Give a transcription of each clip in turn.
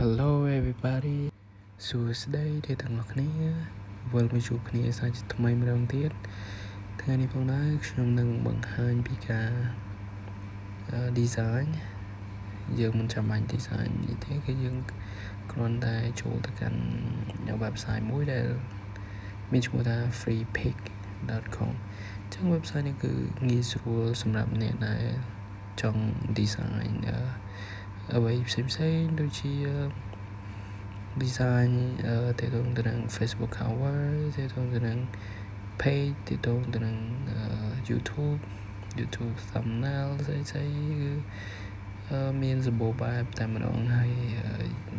Hello everybody សួស្តីអ្នកទាំងអស់គ្នាវិលមកជួបគ្នាសាជាថ្មីម្ដងទៀតថ្ងៃនេះផងដែរខ្ញុំនឹងបង្ហាញពីការ design យើងមិនចាំបាច់ design ទេគឺយើងគ្រាន់តែចូលទៅកាន់ website មួយដែលមានឈ្មោះថា freepik.com អញ្ចឹង website នេះគឺងាយស្រួលសម្រាប់អ្នកដែលចង់ design អ្វីផ្សេងៗដូចជា design ទៅនឹង Facebook cover ទៅនឹង page ទៅនឹង YouTube thumbnail ស្អីគឺមានសម្បូរបែបតែម្ដងហើយ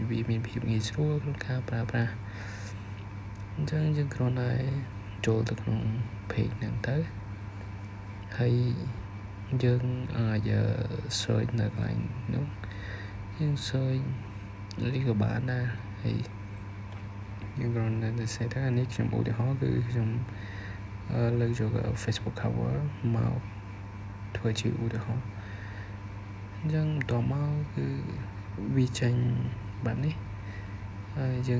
វាមានភាពងាយស្រួលក្នុងការប្រើប្រាស់អញ្ចឹងយើងគ្រាន់តែចូលទៅក្នុង page ហ្នឹងទៅហើយយើងអាច search នៅកន្លែងនោះយើង search នេះក៏បានដែរហើយយើងគ្រាន់តែ set ថានេះខ្ញុំឧទាហរណ៍គឺខ្ញុំលើកយក Facebook cover មកធ្វើជាឧទាហរណ៍អញ្ចឹងបន្តមកគឺវាចេញបែបនេះហើយយើ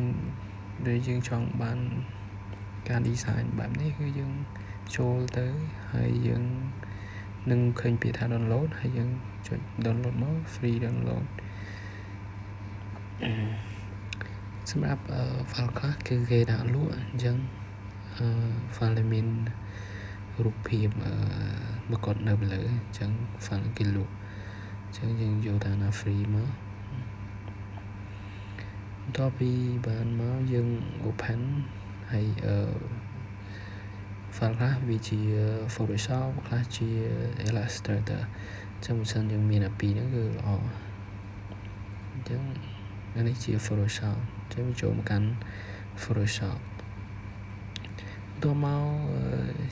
ងចង់បានការ design បែបនេះគឺយើងចូលទៅហើយយើងនឹងឃើញពាក្យថា download ហើយយើងចុច download មក free download សម្រាប់ file ខ្លះគឺគេដាក់លក់អញ្ចឹងfile ដែលមានរូបភាពមកកត់នៅលើអញ្ចឹង file គេលក់អញ្ចឹងយើងយកតាណា free មកបន្ទាប់ពីបានមកយើង open ហើយfile ខ្លះវាជា Photoshop ខ្លះជា Illustrator អញ្ចឹងបើសិនយើងមានអាពីរហ្នឹងគឺល្អអញ្ចឹងអានេះជា Photoshop អញ្ចឹងចូលមកកាន់ Photoshop តោះមក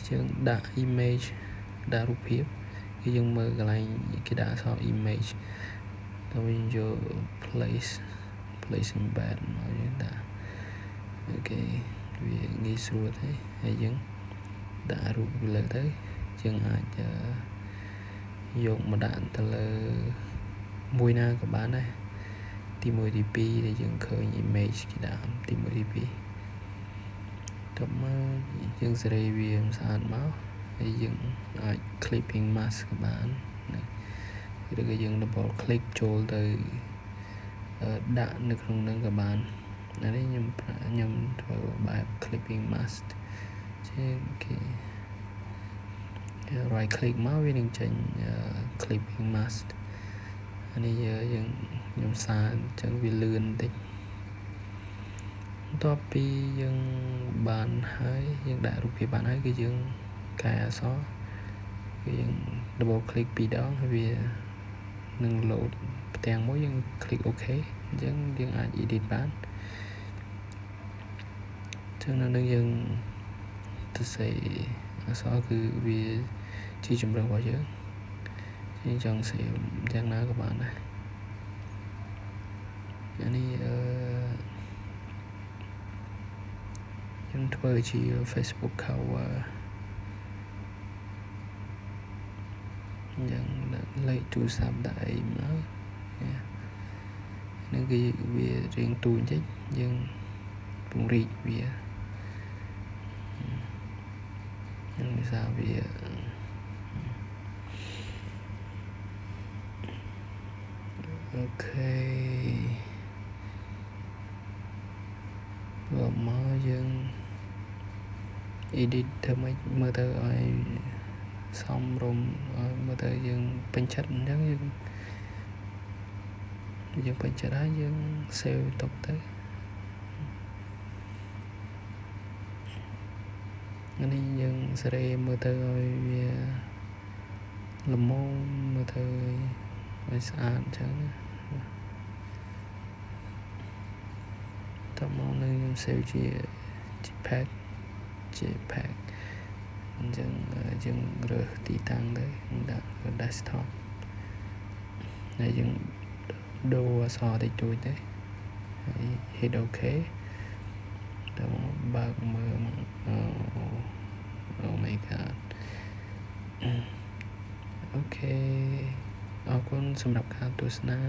យើងដាក់ image ដាក់រូបភាពគឺយើងមើលកន្លែងគេដាក់អក្សរ image ទៅយើងយក place embed មកយើងដាក់អូខេវាងាយស្រួលទេហើយយើងដាក់រូបលើទៅយើងអាចយកមកដាក់ទៅលើមួយណាក៏បានដែរទី1ទី2ដែលយើងឃើញ image គេដាក់ទី1ទី2តបមកយើងសេរីវាស្អាតមកហើយយើងអាច clipping mask ក៏បានឬក៏យើង double click ចូលទៅដាក់នៅក្នុងនឹងក៏បានអានេះខ្ញុំធ្វើបែប clipping mask ជាគេ right click មកវានឹងចេញ clipping mask អានេះខ្ញុំសារអញ្ចឹងវាលឿនបន្តិចបន្ទាប់ពីយើងបានហើយយើងដាក់រូបភាពបានហើយគឺយើងកែអក្សរគឺយើង double click 2ដងហើយវានឹង load ផ្ទាំងមួយយើង click OK អញ្ចឹងយើងអាច edit បានអញ្ចឹងនៅនឹងយើងទៅសេអក្សរគឺវាជាជម្រើសរបស់យើងយើងចង់សេយ៉ាងណាក៏បានដែរអានេះខ្ញុំធ្វើជា Facebook cover យ៉ាងលេខទូរស័ព្ទដាក់អីមកនឹងគឺវារៀងទូបន្តិចយើងពង្រីកវានឹងវាសាវាអូខេបើមកយើង edit ធ្វើម៉េចមើលទៅឲ្យសមរម្យឲ្យមើលទៅយើងពេញចិត្តអញ្ចឹងយើងពេញចិត្តហើយយើង save ទុកទៅនេះយើងសេរីមើលទៅឲ្យវាល្មមមើលទៅឲ្យស្អាតអញ្ចឹងតមកនឹងខ្ញុំ save ជា JPEG អញ្ចឹងយើងរើសទីតាំងទៅដាក់ desktop ហើយយើងដូរអក្សរតិចតួចទៅហើយ hit OK តមកបើកមើលមកOh my god អូខេអរគុណសម្រាប់ការទស្សនា